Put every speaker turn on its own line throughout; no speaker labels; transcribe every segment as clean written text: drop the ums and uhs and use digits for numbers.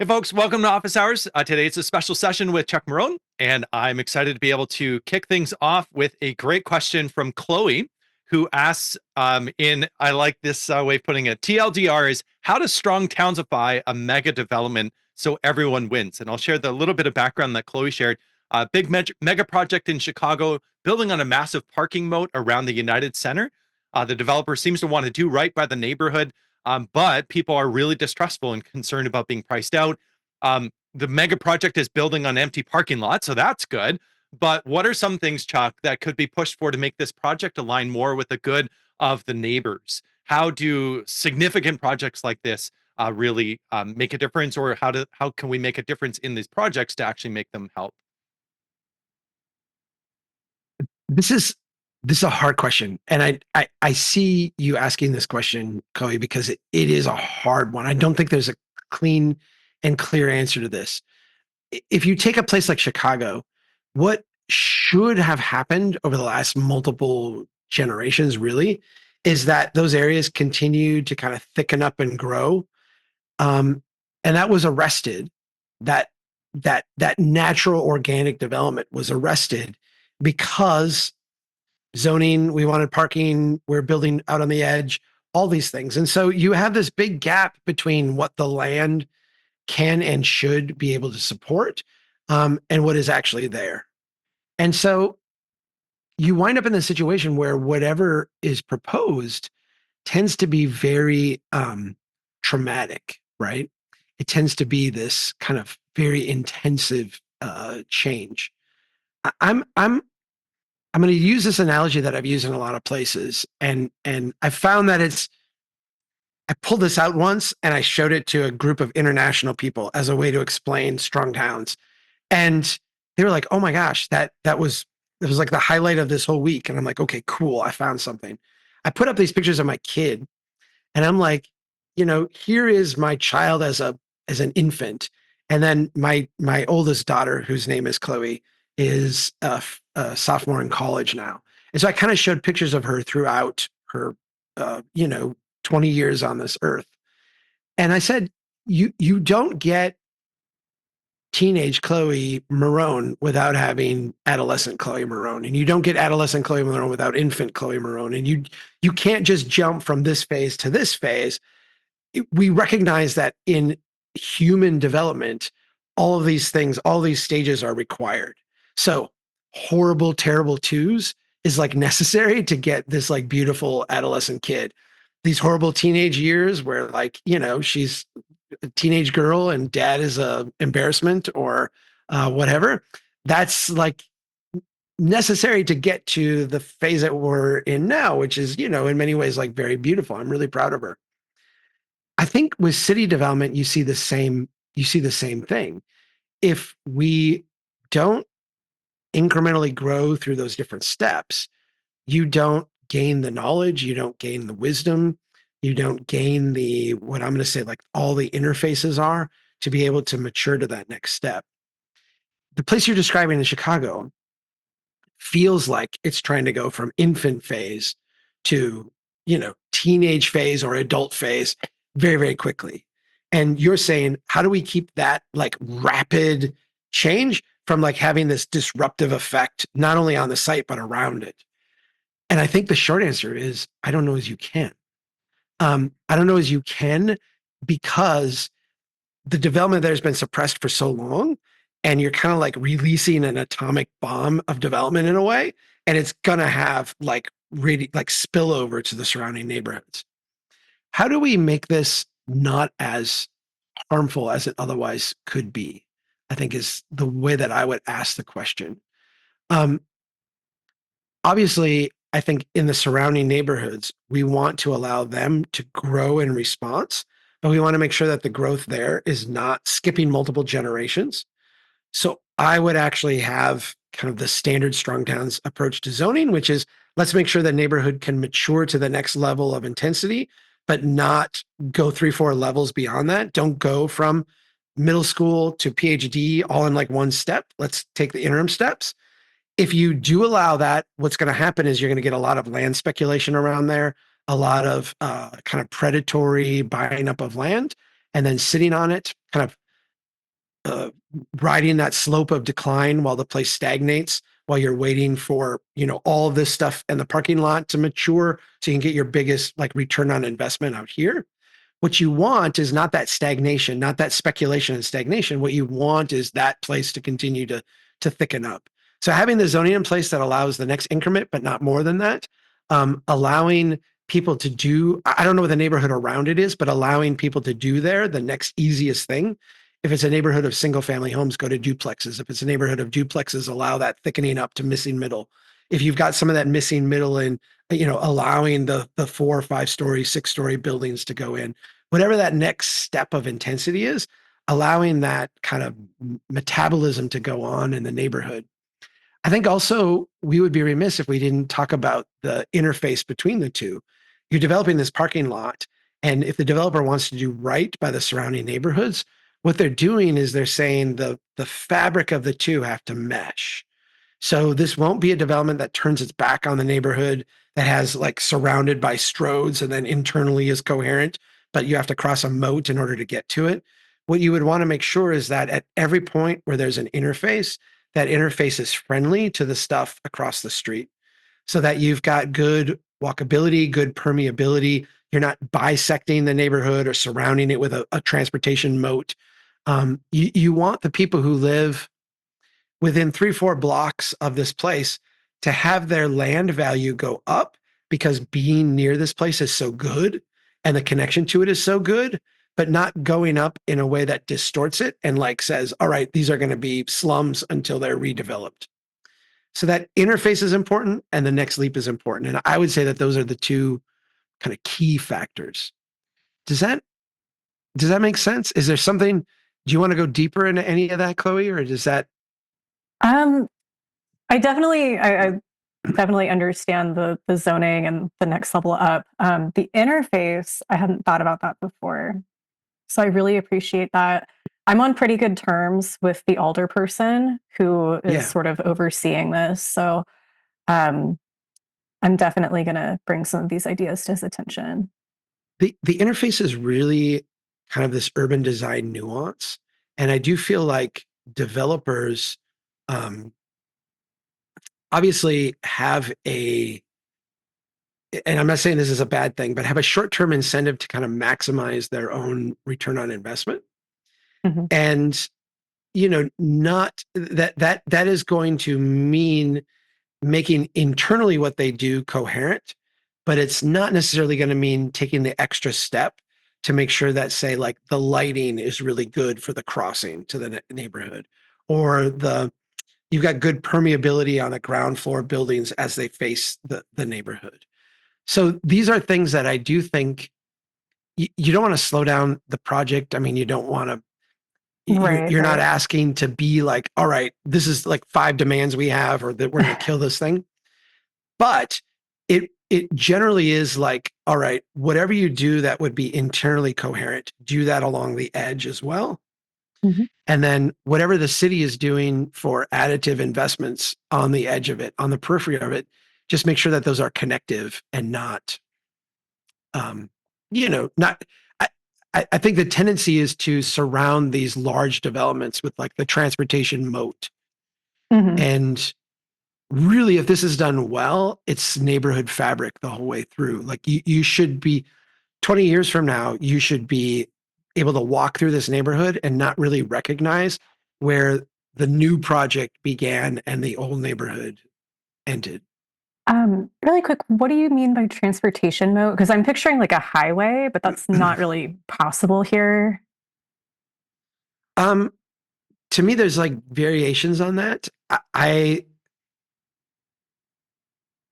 Hey, folks, welcome to Office Hours. Today it's a special session with Chuck Marohn, and I'm excited to be able to kick things off with a great question from Chloe, who asks, I like this way of putting it, TLDR is how does strong townsify a mega development so everyone wins? And I'll share the little bit of background that Chloe shared. A big mega project in Chicago, building on a massive parking moat around the United Center. The developer seems to want to do right by the neighborhood, but people are really distrustful and concerned about being priced out. The mega project is building on empty parking lots, so that's good. But what are some things, Chuck, that could be pushed for to make this project align more with the good of the neighbors? How do significant projects like this really make a difference, or how can we make a difference in these projects to actually make them help?
This is this is a hard question, and I see you asking this question, Chloe, because it is a hard one. I don't think there's a clean and clear answer to this. If you take a place like Chicago, what should have happened over the last multiple generations, really, is that those areas continued to kind of thicken up and grow, and that was arrested. That that natural organic development was arrested because zoning, we wanted parking, we're building out on the edge, all these things. And so you have this big gap between what the land can and should be able to support, and what is actually there. And so you wind up in the situation where whatever is proposed tends to be very traumatic, right? It tends to be this kind of very intensive change. I'm I'm going to use this analogy that I've used in a lot of places, and I found that it's. I pulled this out once and I showed it to a group of international people as a way to explain strong towns, and they were like, "Oh my gosh, that was it was like the highlight of this whole week." And I'm like, "Okay, cool, I found something." I put up these pictures of my kid, and I'm like, here is my child as an infant, and then my oldest daughter, whose name is Chloe, is a sophomore in college now. And so I kind of showed pictures of her throughout her, uh, you know, 20 years on this earth. And I said, you don't get teenage Chloe Marohn without having adolescent Chloe Marohn, and you don't get adolescent Chloe Marohn without infant Chloe Marohn, and you can't just jump from this phase to this phase. We recognize that in human development, all of these things, all these stages are required. So horrible, terrible twos is like necessary to get this like beautiful adolescent kid. These horrible teenage years where like, she's a teenage girl and dad is a embarrassment or whatever. That's like necessary to get to the phase that we're in now, which is, in many ways like very beautiful. I'm really proud of her. I think with city development, you see the same thing. If we don't incrementally grow through those different steps, you don't gain the knowledge, you don't gain the wisdom, you don't gain the what I'm going to say like all the interfaces are to be able to mature to that next step. The place you're describing in Chicago feels like it's trying to go from infant phase to, teenage phase or adult phase very, very quickly. And you're saying, how do we keep that like rapid change from like having this disruptive effect, not only on the site, but around it? And I think the short answer is, I don't know as you can. I don't know as you can because the development there has been suppressed for so long, and you're kind of like releasing an atomic bomb of development in a way, and it's gonna have like really like spillover to the surrounding neighborhoods. How do we make this not as harmful as it otherwise could be? I think is the way that I would ask the question. Um, Obviously, I think in the surrounding neighborhoods, we want to allow them to grow in response, but we want to make sure that the growth there is not skipping multiple generations. So I would actually have kind of the standard strong towns approach to zoning, which is let's make sure the neighborhood can mature to the next level of intensity, but not go 3, 4 levels beyond that. Don't go from middle school to PhD all in like one step. Let's take the interim steps. If you do allow that, what's going to happen is you're going to get a lot of land speculation around there, a lot of kind of predatory buying up of land, and then sitting on it, kind of uh, riding that slope of decline while the place stagnates, while you're waiting for, all of this stuff and the parking lot to mature so you can get your biggest like return on investment out here. What you want is not that stagnation, not that speculation and stagnation. What you want is that place to continue to thicken up. So having the zoning in place that allows the next increment, but not more than that, allowing people to do, I don't know what the neighborhood around it is, but allowing people to do there the next easiest thing. If it's a neighborhood of single family homes, go to duplexes. If it's a neighborhood of duplexes, allow that thickening up to missing middle. If you've got some of that missing middle in, allowing the 4 or 5 story, 6 story buildings to go in, whatever that next step of intensity is, allowing that kind of metabolism to go on in the neighborhood. I think also we would be remiss if we didn't talk about the interface between the two. You're developing this parking lot, and if the developer wants to do right by the surrounding neighborhoods, what they're doing is they're saying the fabric of the two have to mesh. So this won't be a development that turns its back on the neighborhood, that has like surrounded by stroads and then internally is coherent, but you have to cross a moat in order to get to it. What you would want to make sure is that at every point where there's an interface, that interface is friendly to the stuff across the street so that you've got good walkability, good permeability. You're not bisecting the neighborhood or surrounding it with a transportation moat. You want the people who live within 3-4 blocks of this place to have their land value go up because being near this place is so good and the connection to it is so good, but not going up in a way that distorts it and like says, all right, these are going to be slums until they're redeveloped. So that interface is important and the next leap is important. And I would say that those are the two kind of key factors. Does that make sense? Is there something, do you want to go deeper into any of that, Chloe, or does that?
Um, I definitely understand the zoning and the next level up. The interface, I hadn't thought about that before. So I really appreciate that. I'm on pretty good terms with the alder person who is
Yeah.
sort of overseeing this. So um, I'm definitely going to bring some of these ideas to his attention.
The interface is really kind of this urban design nuance. And I do feel like developers um, obviously have and I'm not saying this is a bad thing, but have a short-term incentive to kind of maximize their own return on investment.
Mhm.
And, not that is going to mean making internally what they do coherent, but it's not necessarily going to mean taking the extra step to make sure that, say, like the lighting is really good for the crossing to the neighborhood, or you've got good permeability on the ground floor buildings as they face the neighborhood. So these are things that I do think you don't want to slow down the project. I mean, you don't want to,
Right,
you're not
right.
asking to be like, all right, this is like 5 demands we have, or that we're going to kill this thing. But it generally is like, all right, whatever you do that would be internally coherent, do that along the edge as well.
Mhm.
And then whatever the city is doing for additive investments on the edge of it, on the periphery of it, just make sure that those are connective and not, um, not. I think the tendency is to surround these large developments with like the transportation moat.
Mhm.
And really, if this is done well, it's neighborhood fabric the whole way through. Like you should be 20 years from now, you should be able to walk through this neighborhood and not really recognize where the new project began and the old neighborhood ended.
Really quick, what do you mean by transportation mode? Because I'm picturing like a highway, but that's not really possible here.
um, to me, there's like variations on that. I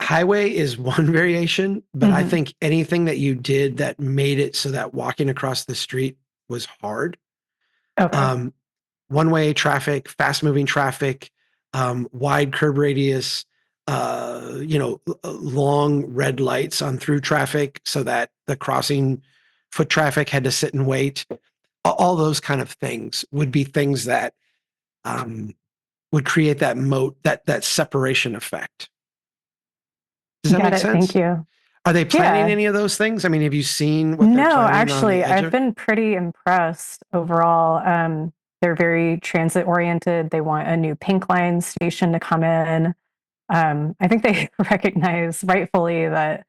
highway is one variation, but I
Mhm.
think anything that you did that made it so that walking across the street was hard.
Okay.
Um, One way traffic, fast moving traffic, wide curb radius, long red lights on through traffic so that the crossing foot traffic had to sit and wait. All those kind of things would be things that um, would create that moat, that separation effect. Does that
Got
make
it. Thank
sense?
you.
Are they planning
Yeah.
any of those things? I mean, have you seen what they're
No,
planning on the
actually,
edge
I've
of?
been pretty impressed overall. They're very transit oriented. They want a new Pink Line station to come in. I think they recognize rightfully that,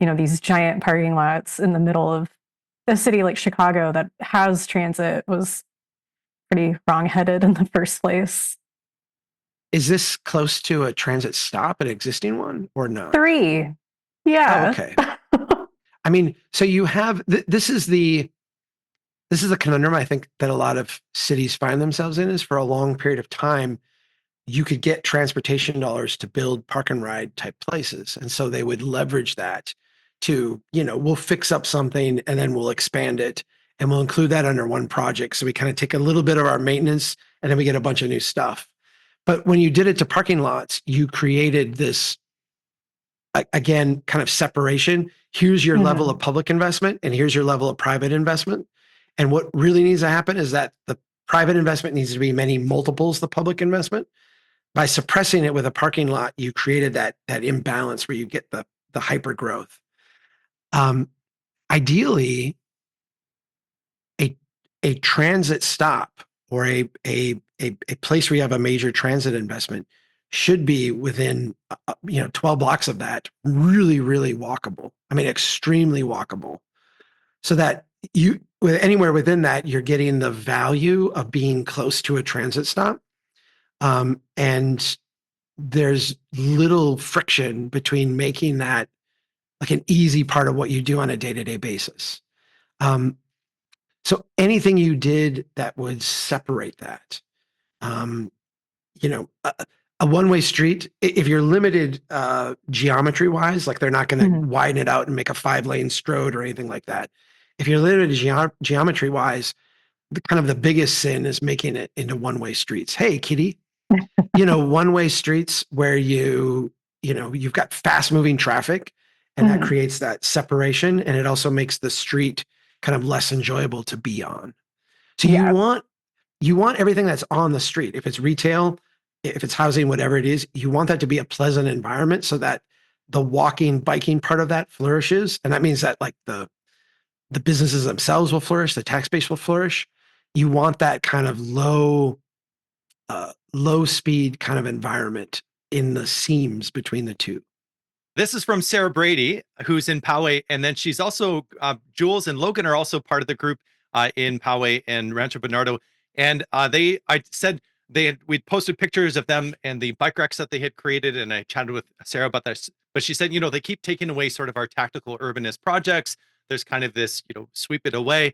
these giant parking lots in the middle of a city like Chicago that has transit was pretty wrong-headed in the first place.
Is this close to a transit stop, an existing one, or not?
3.
Oh,
Yeah.
okay. I mean, so you have this is the conundrum I think that a lot of cities find themselves in is for a long period of time, you could get transportation dollars to build park and ride type places. And so they would leverage that to, we'll fix up something and then we'll expand it and we'll include that under one project. So we kind of take a little bit of our maintenance and then we get a bunch of new stuff. But when you did it to parking lots, you created this, again, kind of separation. Here's your level of public investment and here's your level of private investment. And what really needs to happen is that the private investment needs to be many multiples the public investment. By suppressing it with a parking lot, you created that imbalance where you get the hyper growth. Ideally, a transit stop or a place where you have a major transit investment should be within 12 blocks of that, really, really walkable. I mean, extremely walkable, so that you anywhere within that you're getting the value of being close to a transit stop, and there's little friction between making that like an easy part of what you do on a day-to-day basis. So anything you did that would separate that, um, a one-way street, if you're limited geometry-wise, like they're not going to widen it out and make a 5-lane road or anything like that. If you're limited geometry-wise, the biggest sin is making it into one-way streets. Hey, kitty. One-way streets where you've got fast-moving traffic and that creates that separation, and it also makes the street kind of less enjoyable to be on. So you want everything that's on the street. If it's retail, if it's housing, whatever it is, you want that to be a pleasant environment so that the walking, biking part of that flourishes. And that means that like the businesses themselves will flourish, the tax base will flourish. You want that kind of low speed kind of environment in the seams between the two.
This is from Sarah Brady, who's in Poway. And then she's also, Jules and Logan are also part of the group in Poway and Rancho Bernardo. And I said we'd posted pictures of them and the bike racks that they had created. And I chatted with Sarah about this, but she said, they keep taking away sort of our tactical urbanist projects. There's kind of this, sweep it away.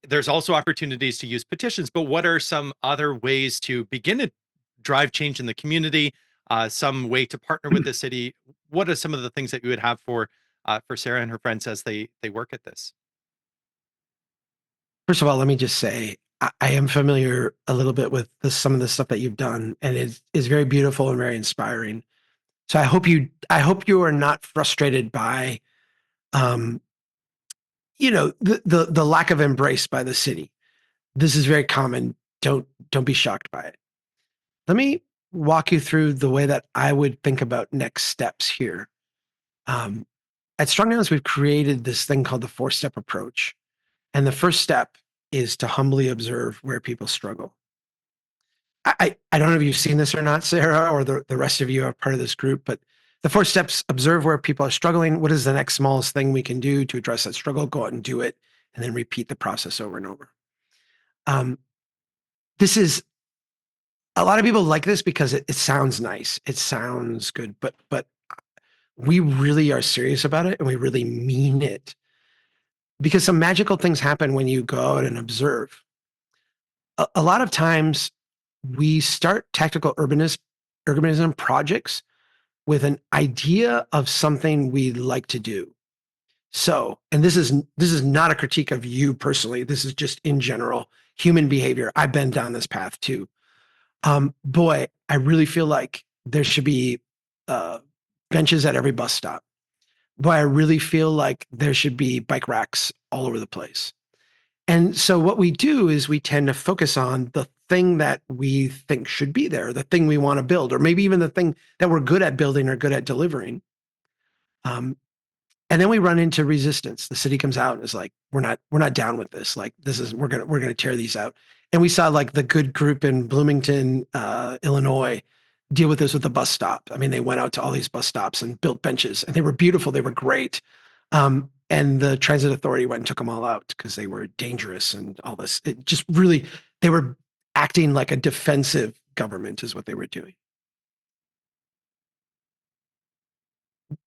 There's also opportunities to use petitions, but what are some other ways to begin to drive change in the community? Some way to partner with the city? What are some of the things that you would have for Sarah and her friends as they work at this?
First of all, let me just say I am familiar a little bit with some of the stuff that you've done, and it is very beautiful and very inspiring. So I hope you are not frustrated by, the lack of embrace by the city. This is very common. Don't be shocked by it. Let me walk you through the way that I would think about next steps here. At Strong Downs, we've created this thing called the 4-step approach. And the first step is to humbly observe where people struggle. I don't know if you've seen this or not, Sarah, or the rest of you are part of this group, but the 4 steps: observe where people are struggling. What is the next smallest thing we can do to address that struggle? Go out and do it, and then repeat the process over and over. This is, a lot of people like this because it sounds nice. It sounds good, but we really are serious about it and we really mean it, because some magical things happen when you go out and observe. A lot of times we start tactical urbanism projects with an idea of something we'd like to do. So, and this is not a critique of you personally. This is just in general human behavior. I've been down this path too. Boy, I really feel like there should be benches at every bus stop. Boy, I really feel like there should be bike racks all over the place. And so what we do is we tend to focus on the thing that we think should be there, the thing we want to build, or maybe even the thing that we're good at building or good at delivering. And then we run into resistance. The city comes out and is like, we're not down with this. Like, we're gonna tear these out. And we saw like the good group in Bloomington, Illinois, deal with this with the bus stop. I mean, they went out to all these bus stops and built benches, and they were beautiful. They were great. And the transit authority went and took them all out because they were dangerous and all this. It just really, they were acting like a defensive government is what they were doing.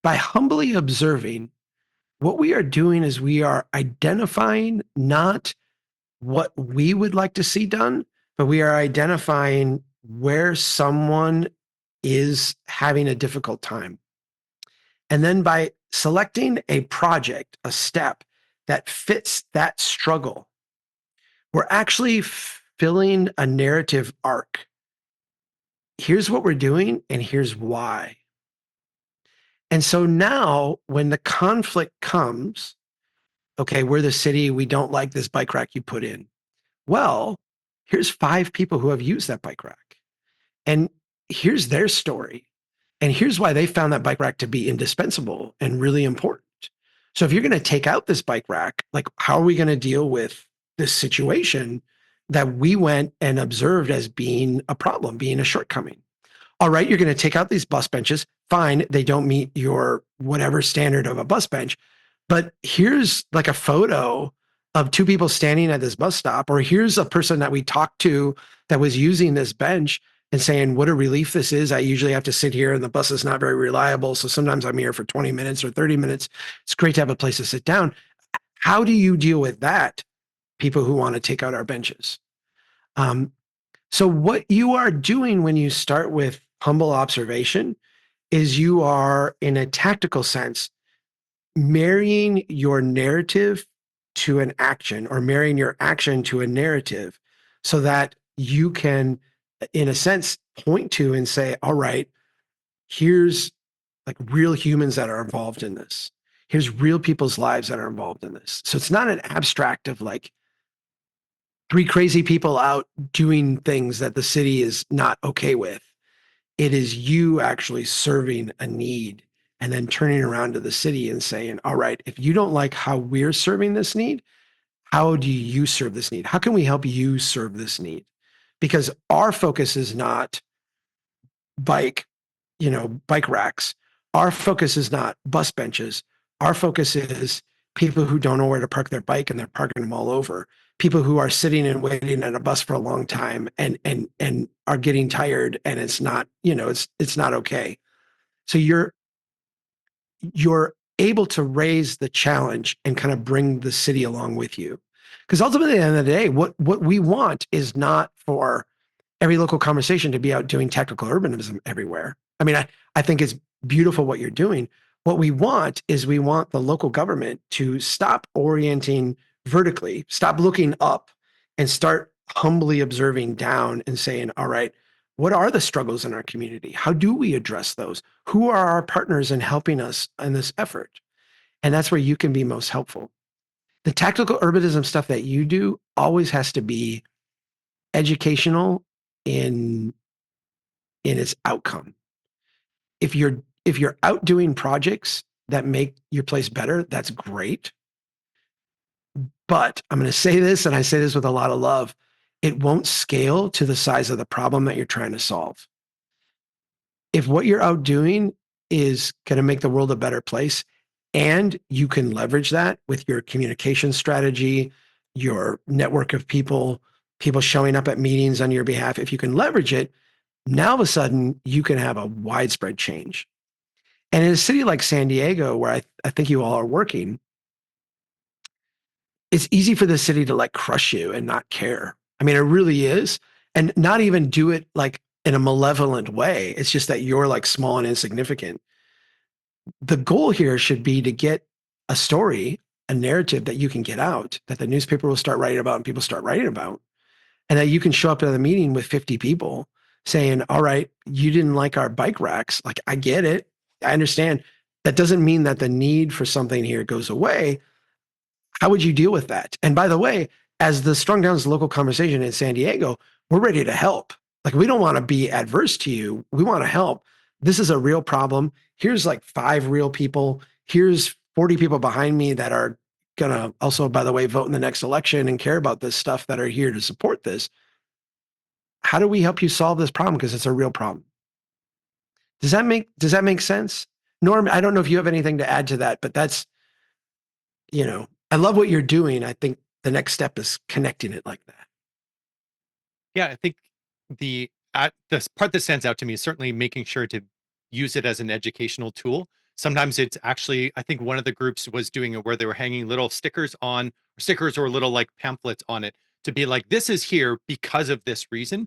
By humbly observing, what we are doing is we are identifying not what we would like to see done, but we are identifying where someone is having a difficult time. And then by selecting a project, a step that fits that struggle, we're actually filling a narrative arc. Here's what we're doing, and here's why. And so now when the conflict comes, okay, we're the city, we don't like this bike rack you put in. Well, here's 5 people who have used that bike rack. And here's their story. And here's why they found that bike rack to be indispensable and really important. So if you're going to take out this bike rack, like how are we going to deal with this situation that we went and observed as being a problem, being a shortcoming? All right, you're going to take out these bus benches. Fine, they don't meet your whatever standard of a bus bench. But here's like a photo of 2 people standing at this bus stop, or here's a person that we talked to that was using this bench and saying, what a relief this is. I usually have to sit here and the bus is not very reliable. So sometimes I'm here for 20 minutes or 30 minutes. It's great to have a place to sit down. How do you deal with that? People who want to take out our benches. So what you are doing when you start with humble observation is you are, in a tactical sense, marrying your narrative to an action, or marrying your action to a narrative, so that you can, in a sense, point to and say, all right, here's like real humans that are involved in this. Here's real people's lives that are involved in this. So it's not an abstract of like 3 crazy people out doing things that the city is not okay with. It is you actually serving a need and then turning around to the city and saying, all right, if you don't like how we're serving this need, how do you serve this need? How can we help you serve this need? Because our focus is not bike racks. Our focus is not bus benches. Our focus is people who don't know where to park their bike and they're parking them all over. People who are sitting and waiting at a bus for a long time and are getting tired, and it's not, it's not okay. So you're able to raise the challenge and kind of bring the city along with you. Because ultimately, at the end of the day, what we want is not for every local conversation to be out doing tactical urbanism everywhere. I mean, I think it's beautiful what you're doing. What we want is we want the local government to stop orienting vertically, stop looking up, and start humbly observing down and saying, all right, what are the struggles in our community? How do we address those? Who are our partners in helping us in this effort? And that's where you can be most helpful. The tactical urbanism stuff that you do always has to be educational in its outcome. If you're out doing projects that make your place better, that's great. But I'm going to say this, and I say this with a lot of love, it won't scale to the size of the problem that you're trying to solve. If what you're out doing is going to make the world a better place, and you can leverage that with your communication strategy, your network of people showing up at meetings on your behalf, if you can leverage it, now all of a sudden you can have a widespread change. And in a city like San Diego, where I think you all are working, it's easy for the city to like crush you and not care. I mean, it really is. And not even do it like in a malevolent way. It's just that you're like small and insignificant. The goal here should be to get a story, a narrative that you can get out, that the newspaper will start writing about and people start writing about, and that you can show up at a meeting with 50 people saying, all right, you didn't like our bike racks. Like, I get it. I understand. That doesn't mean that the need for something here goes away. How would you deal with that? And by the way, as the Strong Downs local conversation in San Diego, we're ready to help. Like, we don't want to be adverse to you. We want to help. This is a real problem. Here's like 5 real people. Here's 40 people behind me that are gonna also, by the way, vote in the next election and care about this stuff that are here to support this. How do we help you solve this problem? Because it's a real problem. Does that make sense? Norm, I don't know if you have anything to add to that, but that's, I love what you're doing. I think the next step is connecting it like that.
Yeah, I think the the part that stands out to me is certainly making sure to use it as an educational tool. Sometimes it's actually, I think one of the groups was doing it where they were hanging little stickers or little like pamphlets on it to be like, this is here because of this reason.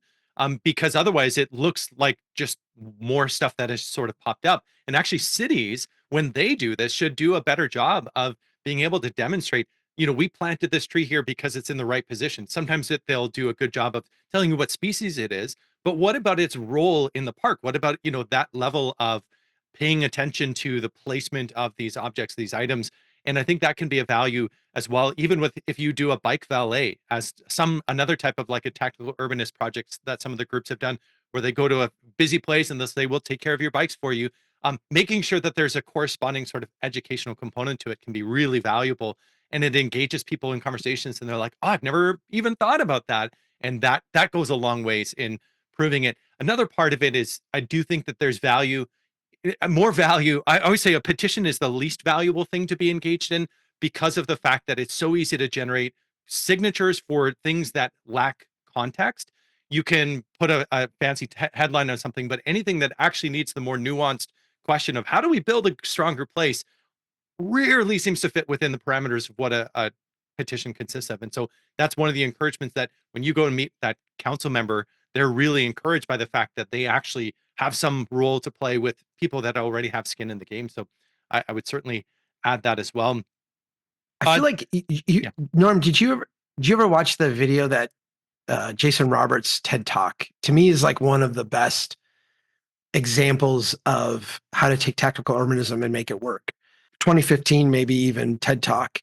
Because otherwise it looks like just more stuff that has sort of popped up. And actually, cities, when they do this, should do a better job of being able to demonstrate, we planted this tree here because it's in the right position. Sometimes they'll do a good job of telling you what species it is, but what about its role in the park? What about, that level of paying attention to the placement of these objects, these items? And I think that can be a value as well, even with if you do a bike valet as another type of like a tactical urbanist projects that some of the groups have done, where they go to a busy place and they will take care of your bikes for you. Making sure that there's a corresponding sort of educational component to it can be really valuable, and it engages people in conversations, and they're like, oh, I've never even thought about that. And that goes a long ways in proving it. Another part of it is I do think that there's more value. I always say a petition is the least valuable thing to be engaged in, because of the fact that it's so easy to generate signatures for things that lack context. You can put a fancy headline on something, but anything that actually needs the more nuanced question of how do we build a stronger place rarely seems to fit within the parameters of what a petition consists of. And so that's one of the encouragements, that when you go and meet that council member, they're really encouraged by the fact that they actually have some role to play with people that already have skin in the game. So I would certainly add that as well.
I feel like
yeah.
Norm, did you ever watch the video that Jason Roberts TED Talk? To me, is like one of the best examples of how to take tactical urbanism and make it work. 2015, maybe even TED Talk.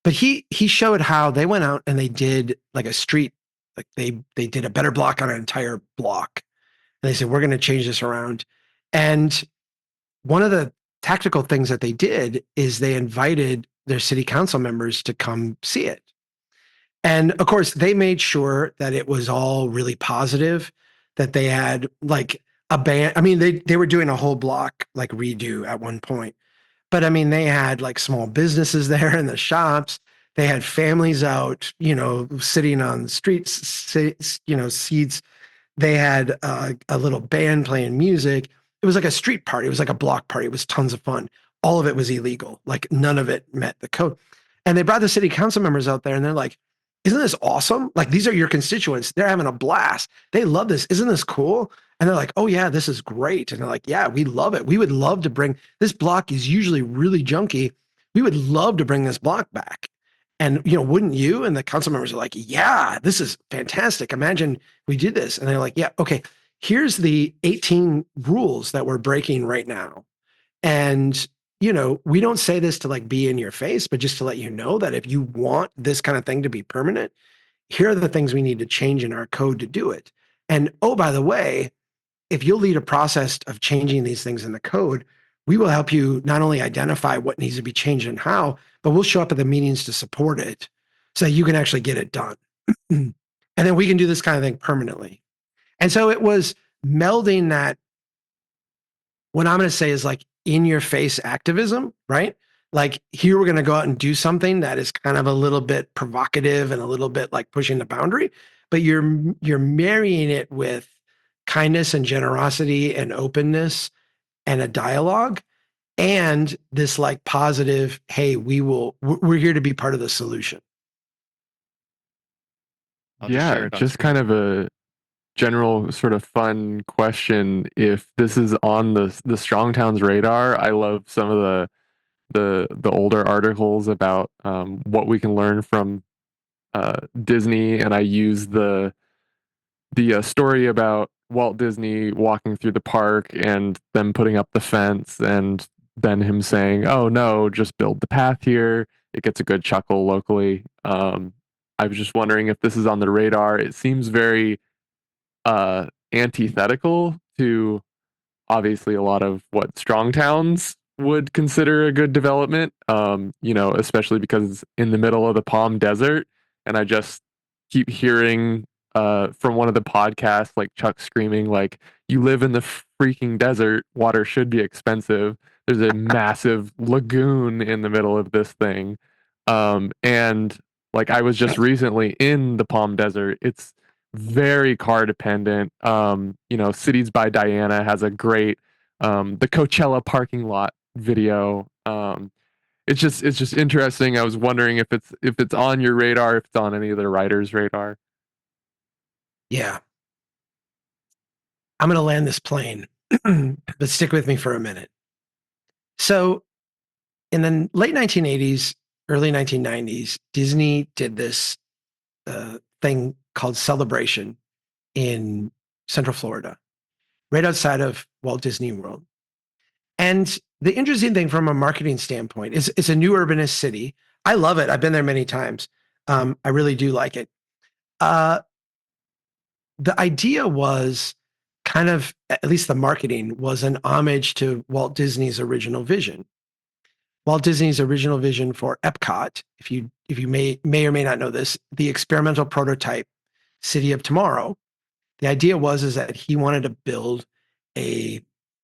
But he showed how they went out and they did like a street, like they did a better block on an entire block. And they said, we're going to change this around. And one of the tactical things that they did is they invited their city council members to come see it. And of course, they made sure that it was all really positive, that they had like a band. I mean, they were doing a whole block like redo at one point. But I mean, they had like small businesses there in the shops. They had families out, sitting on the streets, seats. They had a little band playing music. It was like a street party. It was like a block party. It was tons of fun. All of it was illegal. Like none of it met the code. And they brought the city council members out there and they're like, isn't this awesome? Like these are your constituents. They're having a blast. They love this. Isn't this cool? And they're like, oh yeah, this is great. And they're like, yeah, we love it. We would love to bring this block is usually really junky. We would love to bring this block back. And wouldn't you? And the council members are like, yeah, this is fantastic. Imagine we did this. And they're like, yeah, okay, here's the 18 rules that we're breaking right now. And we don't say this to like be in your face, but just to let you know that if you want this kind of thing to be permanent, here are the things we need to change in our code to do it. And oh, by the way, if you'll lead a process of changing these things in the code, we will help you not only identify what needs to be changed and how, but we'll show up at the meetings to support it so that you can actually get it done. And then we can do this kind of thing permanently. And so it was melding that, what I'm going to say is like in your face activism, right? Like here we're going to go out and do something that is kind of a little bit provocative and a little bit like pushing the boundary, but you're marrying it with kindness and generosity and openness and a dialogue and this like positive, hey, we're here to be part of the solution.
I'll just share
Yeah,
it on
just
screen.
kind of a general sort of fun question. If this is on the Strong Towns radar, I love some of the older articles about what we can learn from Disney, and I use the story about Walt Disney walking through the park and them putting up the fence, and then him saying, "Oh no, just build the path here." It gets a good chuckle locally. I was just wondering if this is on the radar. It seems very antithetical to obviously a lot of what strong towns would consider a good development. Especially because it's in the middle of the Palm Desert, and I just keep hearing from one of the podcasts, like Chuck screaming, like, "You live in the freaking desert. Water should be expensive." There's a massive lagoon in the middle of this thing, and like I was just recently in the Palm Desert. It's very car dependent. Cities by Diana has a great the Coachella parking lot video. It's just interesting. I was wondering if it's on your radar, if it's on any of the writers' radar.
Yeah. I'm going to land this plane, but stick with me for a minute. So, in the late 1980s, early 1990s, Disney did this thing called Celebration in Central Florida, right outside of Walt Disney World. And the interesting thing from a marketing standpoint is it's a new urbanist city. I love it. I've been there many times. I really do like it. The idea was kind of, at least the marketing was an homage to Walt Disney's original vision. Walt Disney's original vision for Epcot, if you may or may not know this, the experimental prototype City of Tomorrow. The idea was that he wanted to build a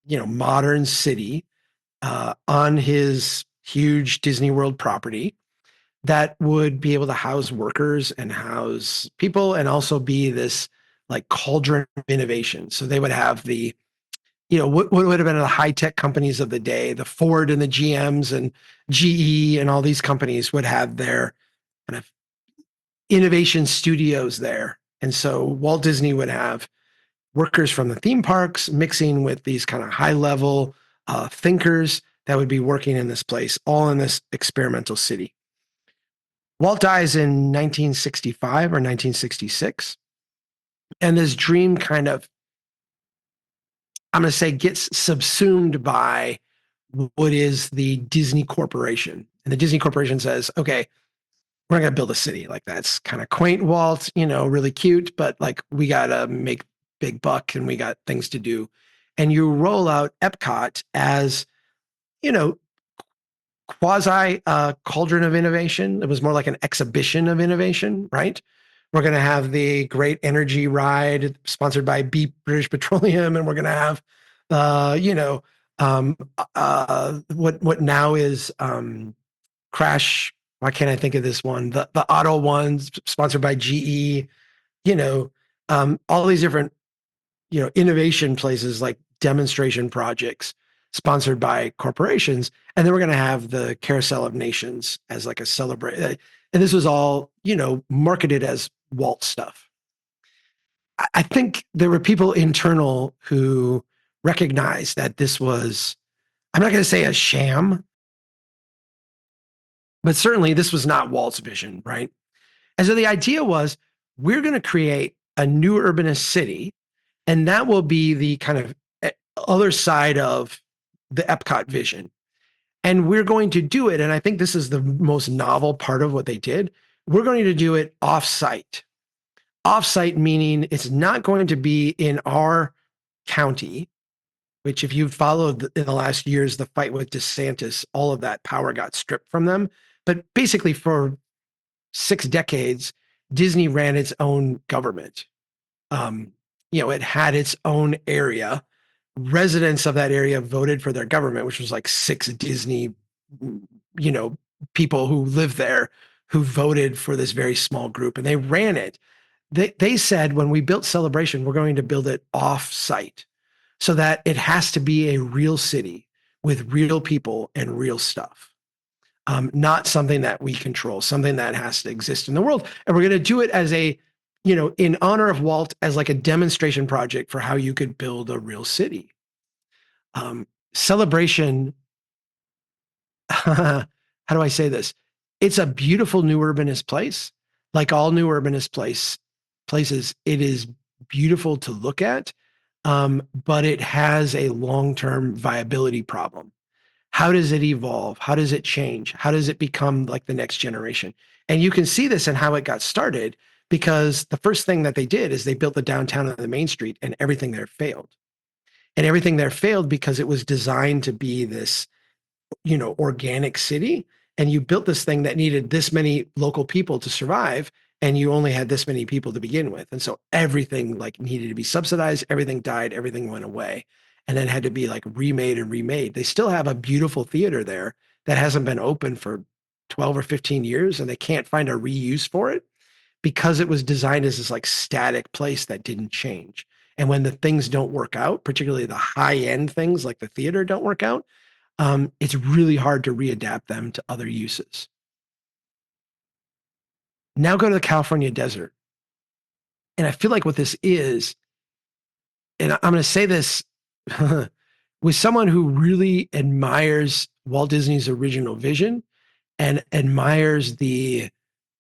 modern city on his huge Disney World property that would be able to house workers and house people and also be this like cauldron of innovation. So they would have the, what would have been the high tech companies of the day, the Ford and the GMs and GE and all these companies would have their kind of innovation studios there. And so Walt Disney would have workers from the theme parks mixing with these kind of high level thinkers that would be working in this place, all in this experimental city. Walt dies in 1965 or 1966. And this dream kind of, I'm going to say, gets subsumed by what is the Disney Corporation. And the Disney Corporation says, okay, we're going to build a city. Like, that's kind of quaint, Walt, really cute, but like, we got to make big buck and we got things to do. And you roll out Epcot as, quasi cauldron of innovation. It was more like an exhibition of innovation, right? We're going to have the great energy ride sponsored by British Petroleum, and we're going to have, what now is Crash. Why can't I think of this one? The auto ones sponsored by GE. All these different innovation places like demonstration projects sponsored by corporations. And then we're going to have the Carousel of Nations as like a celebration. And this was all, marketed as Walt stuff. I think there were people internal who recognized that this was, I'm not going to say a sham, but certainly this was not Walt's vision, right? And so the idea was, we're going to create a new urbanist city, and that will be the kind of other side of the Epcot vision. And we're going to do it. And I think this is the most novel part of what they did. We're going to do it off-site. Off-site meaning it's not going to be in our county, which, if you've followed in the last years, the fight with DeSantis, all of that power got stripped from them. But basically for 6 decades, Disney ran its own government. It had its own area. Residents of that area voted for their government, which was like 6 Disney, people who live there who voted for this very small group, and they ran it. They said, when we built Celebration, we're going to build it off-site so that it has to be a real city with real people and real stuff. Not something that we control, something that has to exist in the world. And we're going to do it as in honor of Walt, as like a demonstration project for how you could build a real city. Celebration, how do I say this? It's a beautiful new urbanist place. Like all new urbanist places, it is beautiful to look at, but it has a long-term viability problem. How does it evolve? How does it change? How does it become like the next generation? And you can see this in how it got started, because the first thing that they did is they built the downtown and the main street, and everything there failed. And everything there failed because it was designed to be this organic city, and you built this thing that needed this many local people to survive, and you only had this many people to begin with. And so everything like needed to be subsidized, everything died, everything went away, and then had to be like remade and remade. They still have a beautiful theater there that hasn't been open for 12 or 15 years, and they can't find a reuse for it because it was designed as this like static place that didn't change. And when the things don't work out, particularly the high end things like the theater don't work out, it's really hard to readapt them to other uses. Now go to the California desert. And I feel like what this is, and I'm going to say this with someone who really admires Walt Disney's original vision and admires the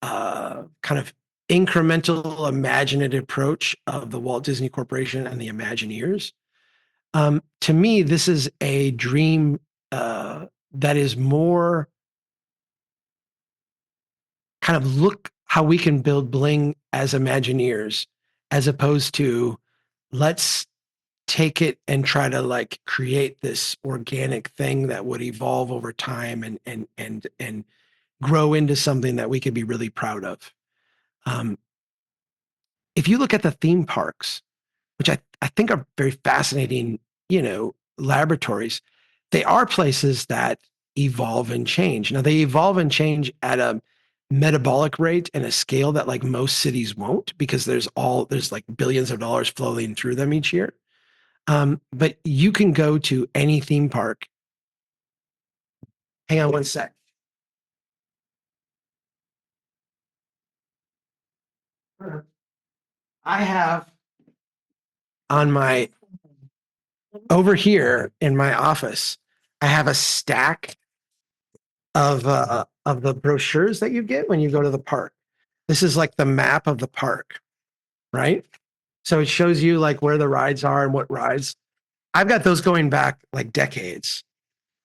kind of incremental imaginative approach of the Walt Disney Corporation and the Imagineers. To me, this is a dream that is more kind of look how we can build bling as Imagineers, as opposed to let's take it and try to like create this organic thing that would evolve over time and grow into something that we could be really proud of. If you look at the theme parks, which I think are very fascinating, laboratories, they are places that evolve and change. Now they evolve and change at a metabolic rate and a scale that like most cities won't, because there's like billions of dollars flowing through them each year. But you can go to any theme park. Hang on one sec. I have on my over here in my office, I have a stack of the brochures that you get when you go to the park. This is like the map of the park, right? So it shows you like where the rides are and what rides. I've got those going back like decades,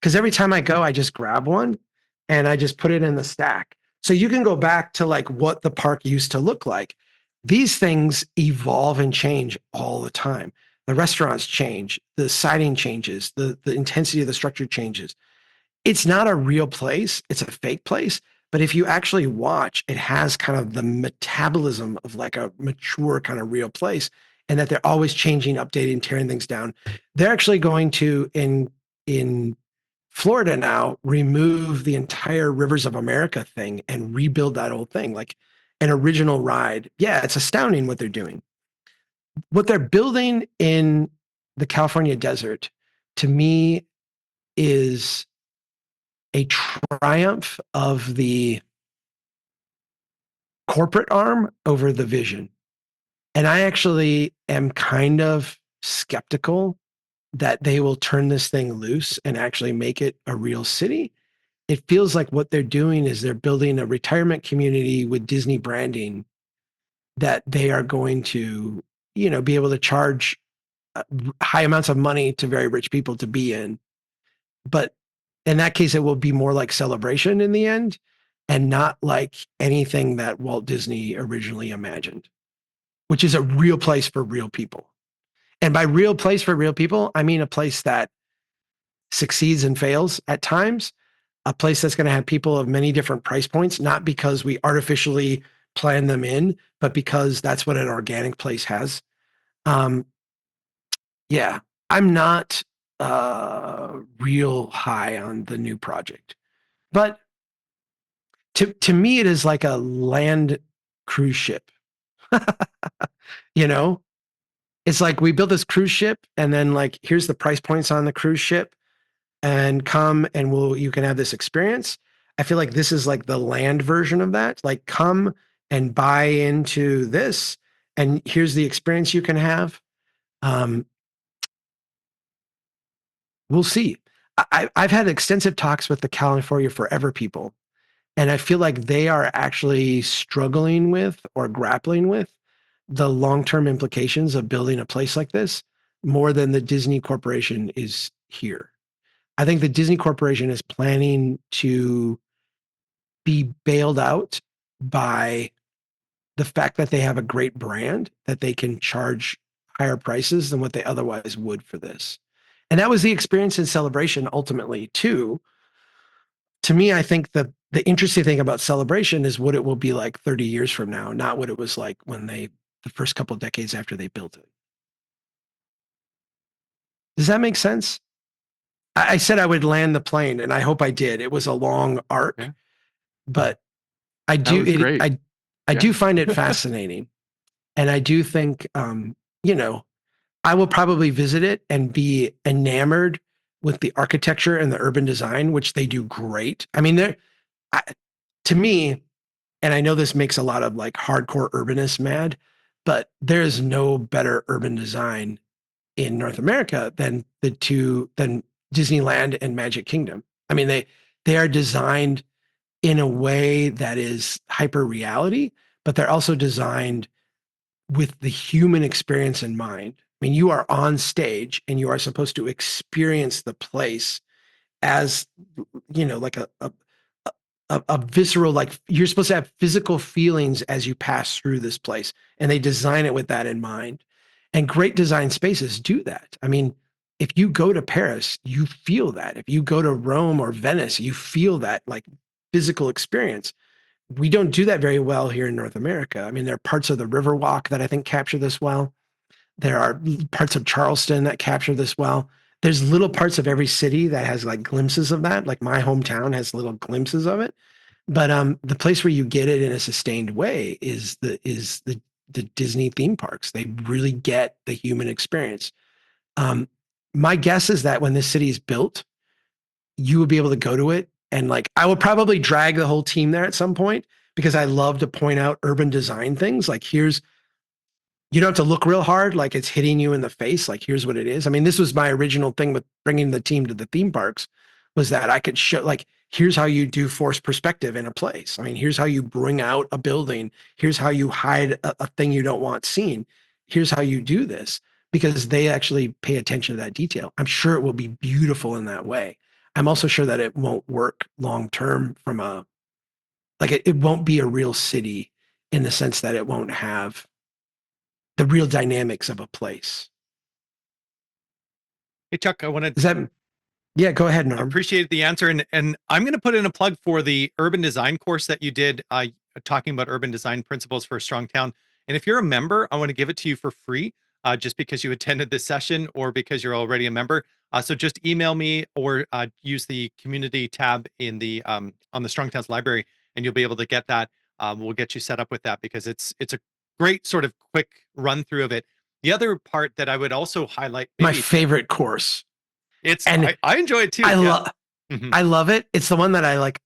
because every time I go, I just grab one and I just put it in the stack. So you can go back to like what the park used to look like. These things evolve and change all the time. The restaurants change, the siding changes, the intensity of the structure changes. It's not a real place, it's a fake place. But if you actually watch, it has kind of the metabolism of like a mature kind of real place, and that they're always changing, updating, tearing things down. They're actually going to, in Florida now, remove the entire Rivers of America thing and rebuild that whole thing like an original ride. Yeah, it's astounding what they're doing. What they're building in the California desert, to me, is a triumph of the corporate arm over the vision. And I actually am kind of skeptical that they will turn this thing loose and actually make it a real city. It feels like what they're doing is they're building a retirement community with Disney branding that they are going to, be able to charge high amounts of money to very rich people to be in. But in that case, it will be more like Celebration in the end, and not like anything that Walt Disney originally imagined, which is a real place for real people. And by real place for real people, I mean a place that succeeds and fails at times, a place that's going to have people of many different price points, not because we artificially plan them in, but because that's what an organic place has. Yeah, I'm not real high on the new project, but to me, it is like a land cruise ship. It's like we built this cruise ship, and then like here's the price points on the cruise ship, and come and you can have this experience. I feel like this is like the land version of that. Like come and buy into this, and here's the experience you can have. We'll see. I've had extensive talks with the California Forever people, and I feel like they are actually struggling with or grappling with the long-term implications of building a place like this more than the Disney Corporation is here. I think the Disney Corporation is planning to be bailed out by the fact that they have a great brand that they can charge higher prices than what they otherwise would for this. And that was the experience in Celebration ultimately too. to me, I think the interesting thing about Celebration is what it will be like 30 years from now, not what it was like when the first couple of decades after they built it. Does that make sense? I said I would land the plane, and I hope I did. It was a long arc,
Yeah.
but I
That
do
was great.
I
Yeah.
do find it fascinating, and I do think you know, I will probably visit it and be enamored with the architecture and the urban design, which they do great. I mean, to me, and I know this makes a lot of like hardcore urbanists mad, but there is no better urban design in North America than than Disneyland and Magic Kingdom. I mean, they are designed in a way that is hyper reality, but they're also designed with the human experience in mind. I mean, you are on stage and you are supposed to experience the place as, like a visceral, like you're supposed to have physical feelings as you pass through this place, and they design it with that in mind. And great design spaces do that. I mean, if you go to Paris, you feel that. If you go to Rome or Venice, you feel that like physical experience. We don't do that very well here in North America. I mean, there are parts of the Riverwalk that I think capture this well. There are parts of Charleston that capture this well. There's little parts of every city that has like glimpses of that. Like my hometown has little glimpses of it. But the place where you get it in a sustained way is the Disney theme parks. They really get the human experience. My guess is that when this city is built, you will be able to go to it, and like I will probably drag the whole team there at some point because I love to point out urban design things. Like you don't have to look real hard, like it's hitting you in the face. Like here's what it is. I mean, this was my original thing with bringing the team to the theme parks, was that I could show like here's how you do forced perspective in a place. I mean, here's how you bring out a building. Here's how you hide a thing you don't want seen. Here's how you do this, because they actually pay attention to that detail. I'm sure it will be beautiful in that way. I'm also sure that it won't work long term from it won't be a real city in the sense that it won't have the real dynamics of a place.
Hey, Chuck, I wanted
Is that, yeah, go ahead,
I
Norm.
appreciate the answer. And I'm going to put in a plug for the urban design course that you did, talking about urban design principles for a strong town. And if you're a member, I want to give it to you for free, just because you attended this session or because you're already a member. So just email me or use the community tab in the on the Strong Towns library, and you'll be able to get that. We'll get you set up with that because it's a great sort of quick run through of it. The other part that I would also highlight,
My favorite course.
I enjoy it too.
I love it. It's the one that I like.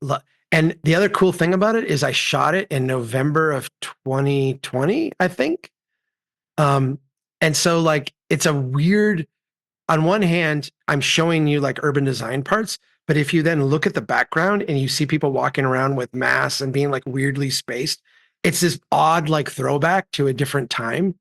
And the other cool thing about it is I shot it in November of 2020, I think. And so like it's a weird, on one hand, I'm showing you like urban design parts, but if you then look at the background and you see people walking around with masks and being like weirdly spaced, it's this odd like throwback to a different time.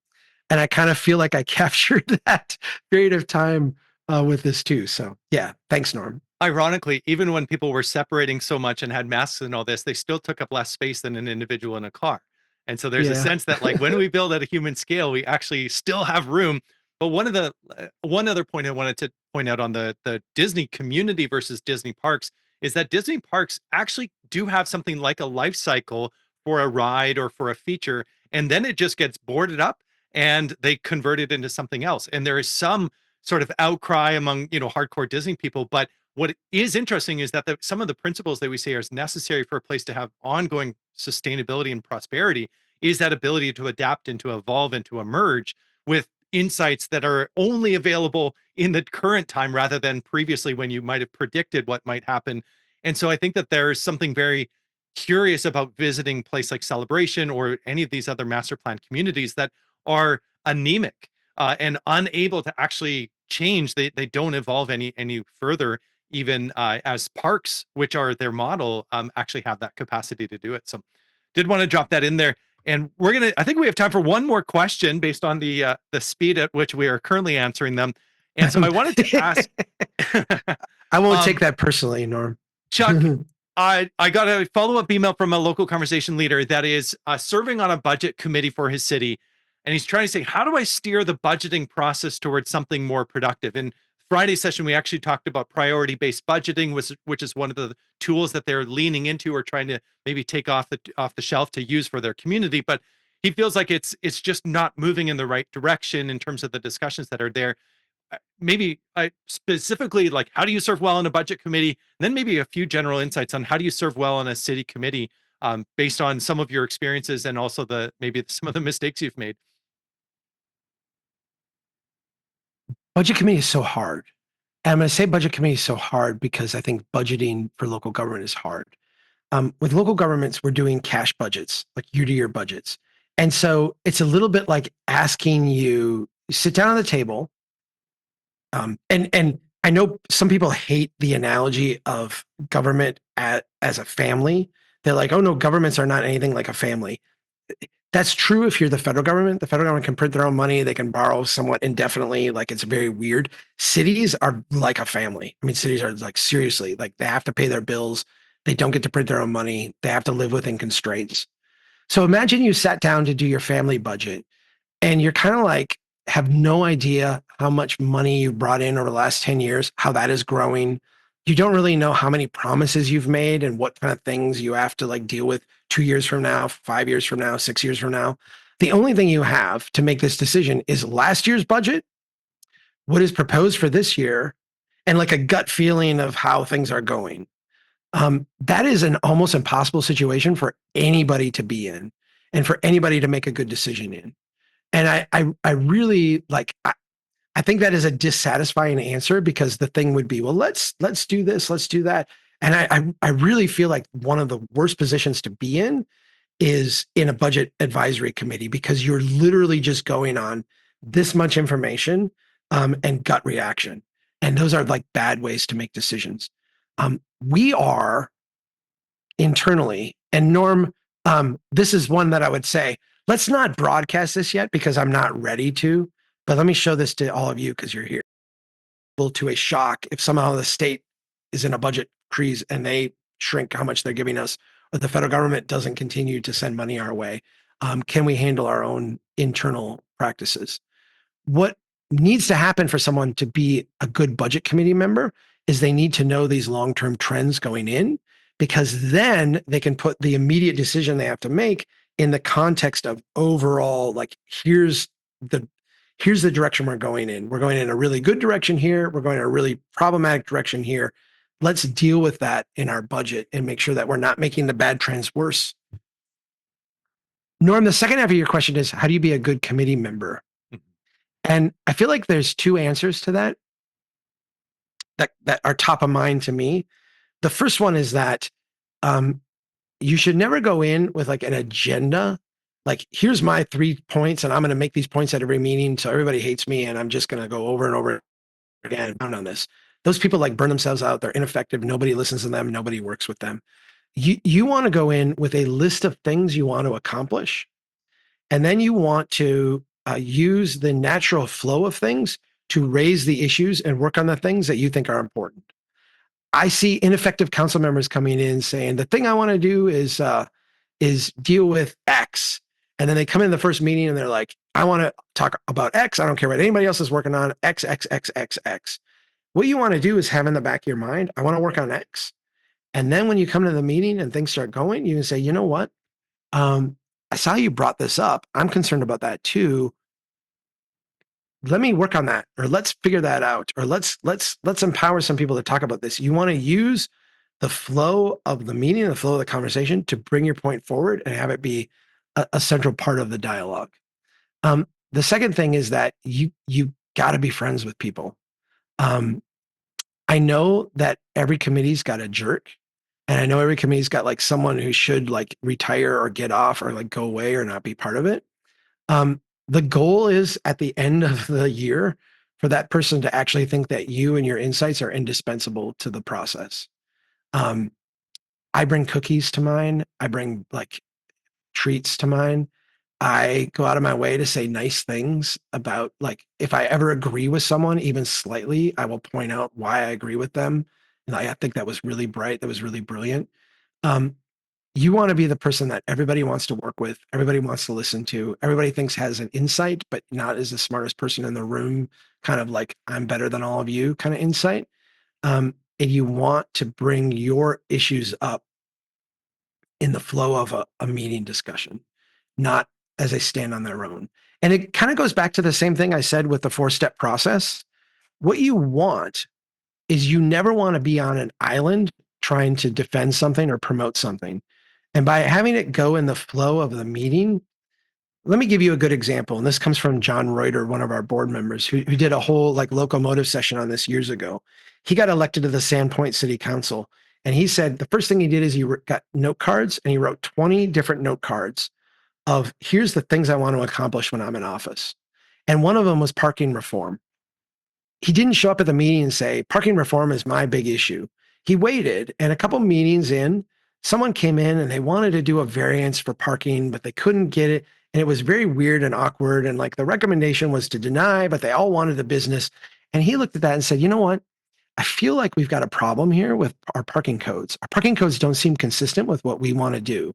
And I kind of feel like I captured that period of time with this too. So yeah, thanks, Norm.
Ironically, even when people were separating so much and had masks and all this, they still took up less space than an individual in a car. And so there's a sense that like when we build at a human scale, we actually still have room. But one other point I wanted to point out on the Disney community versus Disney parks is that Disney parks actually do have something like a life cycle for a ride or for a feature, and then it just gets boarded up and they convert it into something else. And there is some sort of outcry among hardcore Disney people, but what is interesting is that some of the principles that we say are necessary for a place to have ongoing sustainability and prosperity is that ability to adapt and to evolve and to emerge with insights that are only available in the current time rather than previously when you might have predicted what might happen. And so I think that there's something very curious about visiting a place like Celebration or any of these other master plan communities that are anemic and unable to actually change. They don't evolve any further, even as parks, which are their model, actually have that capacity to do it. So did want to drop that in there. And I think we have time for one more question based on the speed at which we are currently answering them. And so I wanted to ask.
I won't take that personally, Norm.
Chuck, I got a follow-up email from a local conversation leader that is serving on a budget committee for his city. And he's trying to say, how do I steer the budgeting process towards something more productive? And Friday session, we actually talked about priority-based budgeting, which is one of the tools that they're leaning into or trying to maybe take off the shelf to use for their community. But he feels like it's just not moving in the right direction in terms of the discussions that are there. Maybe specifically, like, how do you serve well in a budget committee? And then maybe a few general insights on how do you serve well in a city committee, based on some of your experiences and also maybe some of the mistakes you've made.
Budget committee is so hard. And I'm going to say budget committee is so hard because I think budgeting for local government is hard. With local governments, we're doing cash budgets, like year-to-year budgets. And so it's a little bit like asking you sit down on the table. And I know some people hate the analogy of government as a family. They're like, oh no, governments are not anything like a family. That's true if you're the federal government. The federal government can print their own money. They can borrow somewhat indefinitely. Like, it's very weird. Cities are like a family. I mean, cities are like, seriously, like, they have to pay their bills. They don't get to print their own money. They have to live within constraints. So imagine you sat down to do your family budget and you're kind of like, have no idea how much money you brought in over the last 10 years, how that is growing. You don't really know how many promises you've made and what kind of things you have to like deal with 2 years from now, 5 years from now, 6 years from now. The only thing you have to make this decision is last year's budget, what is proposed for this year, and like a gut feeling of how things are going. That is an almost impossible situation for anybody to be in and for anybody to make a good decision in. And I really like, I think that is a dissatisfying answer because the thing would be, well, let's do this, let's do that. And I really feel like one of the worst positions to be in is in a budget advisory committee because you're literally just going on this much information and gut reaction. And those are like bad ways to make decisions. We are internally, and Norm, this is one that I would say, let's not broadcast this yet because I'm not ready to, but let me show this to all of you because you're here. To a shock if somehow the state is in a budget freeze and they shrink how much they're giving us, or the federal government doesn't continue to send money our way. Can we handle our own internal practices? What needs to happen for someone to be a good budget committee member is they need to know these long-term trends going in, because then they can put the immediate decision they have to make in the context of overall, like, here's the direction we're going in. We're going in a really good direction here. We're going in a really problematic direction here. Let's deal with that in our budget and make sure that we're not making the bad trends worse. Norm, the second half of your question is, how do you be a good committee member? And I feel like there's two answers to that are top of mind to me. The first one is that you should never go in with like an agenda. Like, here's my 3 points, and I'm going to make these points at every meeting so everybody hates me, and I'm just going to go over and over again on this. Those people like burn themselves out. They're ineffective. Nobody listens to them. Nobody works with them. You want to go in with a list of things you want to accomplish, and then you want to use the natural flow of things to raise the issues and work on the things that you think are important. I see ineffective council members coming in saying, the thing I want to do is deal with X. And then they come in the first meeting and they're like, I want to talk about X. I don't care what anybody else is working on, X, X, X, X, X. What you want to do is have in the back of your mind, I want to work on X. And then when you come to the meeting and things start going, you can say, you know what? I saw you brought this up. I'm concerned about that too. Let me work on that, or let's figure that out, or let's empower some people to talk about this. You want to use the flow of the meeting, the flow of the conversation to bring your point forward and have it be a central part of the dialogue. The second thing is that you got to be friends with people. I know that every committee's got a jerk, and I know every committee's got like someone who should like retire or get off or like go away or not be part of it. The goal is at the end of the year for that person to actually think that you and your insights are indispensable to the process. I bring cookies to mine. I bring like treats to mine. I go out of my way to say nice things about, like, if I ever agree with someone, even slightly, I will point out why I agree with them. And I think that was really bright. That was really brilliant. You want to be the person that everybody wants to work with, everybody wants to listen to, everybody thinks has an insight, but not as the smartest person in the room, kind of like I'm better than all of you kind of insight. And you want to bring your issues up in the flow of a meeting discussion, not as they stand on their own. And it kind of goes back to the same thing I said with the 4-step process. What you want is you never want to be on an island trying to defend something or promote something. And by having it go in the flow of the meeting, let me give you a good example. And this comes from John Reuter, one of our board members who did a whole like locomotive session on this years ago. He got elected to the Sandpoint City Council. And he said the first thing he did is he got note cards and he wrote 20 different note cards of here's the things I want to accomplish when I'm in office. And one of them was parking reform. He didn't show up at the meeting and say, parking reform is my big issue. He waited, and a couple meetings in, someone came in and they wanted to do a variance for parking, but they couldn't get it. And it was very weird and awkward. And like the recommendation was to deny, but they all wanted the business. And he looked at that and said, you know what? I feel like we've got a problem here with our parking codes. Our parking codes don't seem consistent with what we want to do.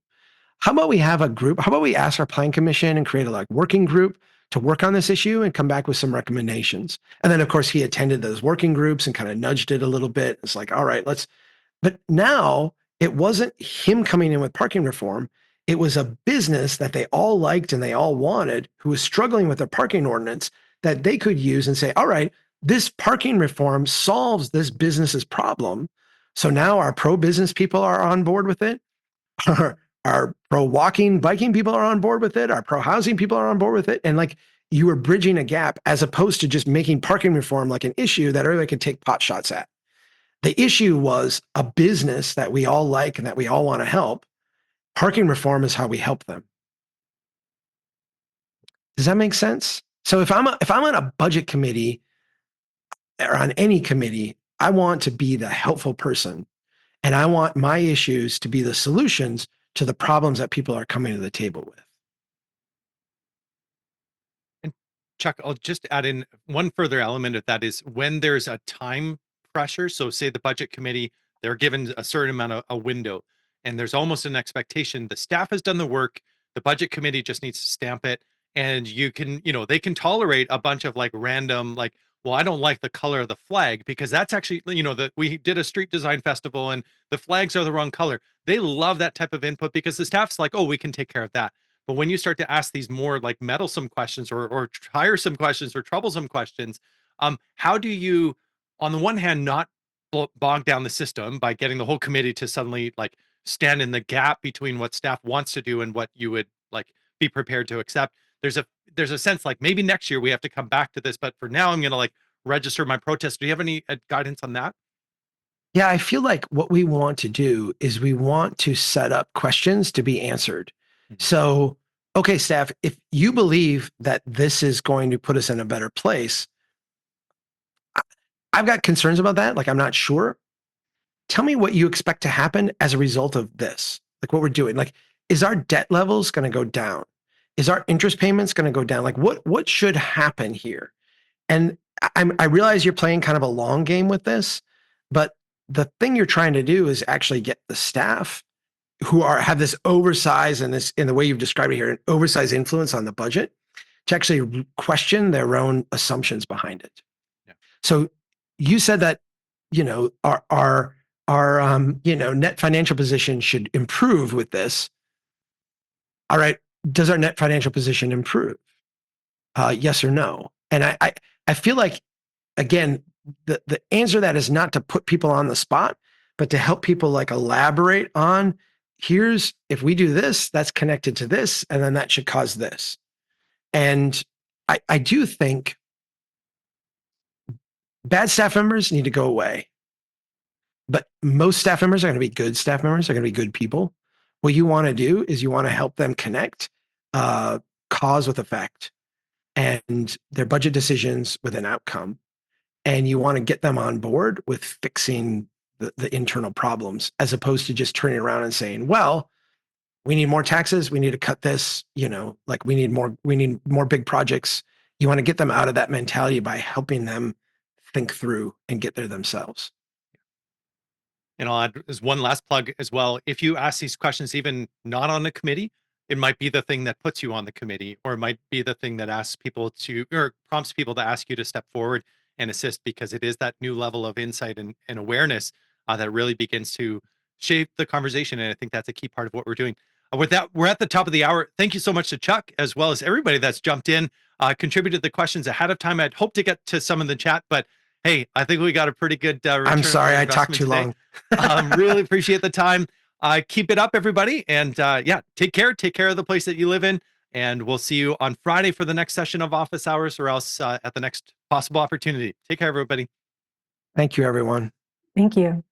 How about we have a group? How about we ask our plan commission and create a like working group to work on this issue and come back with some recommendations? And then of course he attended those working groups and kind of nudged it a little bit. It's like, all right, but now it wasn't him coming in with parking reform. It was a business that they all liked and they all wanted who was struggling with their parking ordinance that they could use and say, all right, this parking reform solves this business's problem. So now our pro-business people are on board with it. Our pro-walking, biking people are on board with it. Our pro-housing people are on board with it. And like you were bridging a gap as opposed to just making parking reform like an issue that everybody could take pot shots at. The issue was a business that we all like and that we all want to help. Parking reform is how we help them. Does that make sense? So if I'm on a budget committee or on any committee, I want to be the helpful person. And I want my issues to be the solutions to the problems that people are coming to the table with.
And Chuck, I'll just add in one further element of that is when there's a time pressure. So say the budget committee, they're given a certain amount of a window and there's almost an expectation. The staff has done the work. The budget committee just needs to stamp it. And you can, they can tolerate a bunch of like random, like, well, I don't like the color of the flag because that's actually, that we did a street design festival and the flags are the wrong color. They love that type of input because the staff's like, oh, we can take care of that. But when you start to ask these more like meddlesome questions or tiresome questions or troublesome questions, how do you, on the one hand, not bog down the system by getting the whole committee to suddenly like stand in the gap between what staff wants to do and what you would like be prepared to accept? There's a sense like maybe next year we have to come back to this, but for now I'm going to like register my protest. Do you have any guidance on that?
Yeah, I feel like what we want to do is we want to set up questions to be answered. So, okay, staff, if you believe that this is going to put us in a better place, I've got concerns about that. Like, I'm not sure. Tell me what you expect to happen as a result of this, like what we're doing. Like, is our debt levels going to go down? Is our interest payments going to go down? Like, what should happen here? And I realize you're playing kind of a long game with this, but the thing you're trying to do is actually get the staff who have this oversized and this in the way you've described it here, an oversized influence on the budget to actually question their own assumptions behind it. Yeah. So you said that, our net financial position should improve with this. All right. Does our net financial position improve? Yes or no? And I feel like, again, the answer to that is not to put people on the spot, but to help people like elaborate on if we do this, that's connected to this, and then that should cause this. And I do think bad staff members need to go away. But most staff members are going to be good staff members, are going to be good people. What you want to do is you want to help them connect cause with effect and their budget decisions with an outcome. And you want to get them on board with fixing the internal problems as opposed to just turning around and saying, well, we need more taxes. We need to cut this, like we need more big projects. You want to get them out of that mentality by helping them think through and get there themselves.
And I'll add as one last plug as well. If you ask these questions, even not on a committee, it might be the thing that puts you on the committee, or it might be the thing that asks people to, or prompts people to ask you to step forward and assist, because it is that new level of insight and awareness that really begins to shape the conversation. And I think that's a key part of what we're doing. With that, we're at the top of the hour. Thank you so much to Chuck, as well as everybody that's jumped in, contributed the questions ahead of time. I'd hoped to get to some in the chat, but hey, I think we got a pretty good return.
I'm sorry,
on
I talked
investment
too
today.
long.
Really appreciate the time. Keep it up, everybody. And yeah, take care. Take care of the place that you live in. And we'll see you on Friday for the next session of office hours, or else at the next possible opportunity. Take care, everybody.
Thank you, everyone.
Thank you.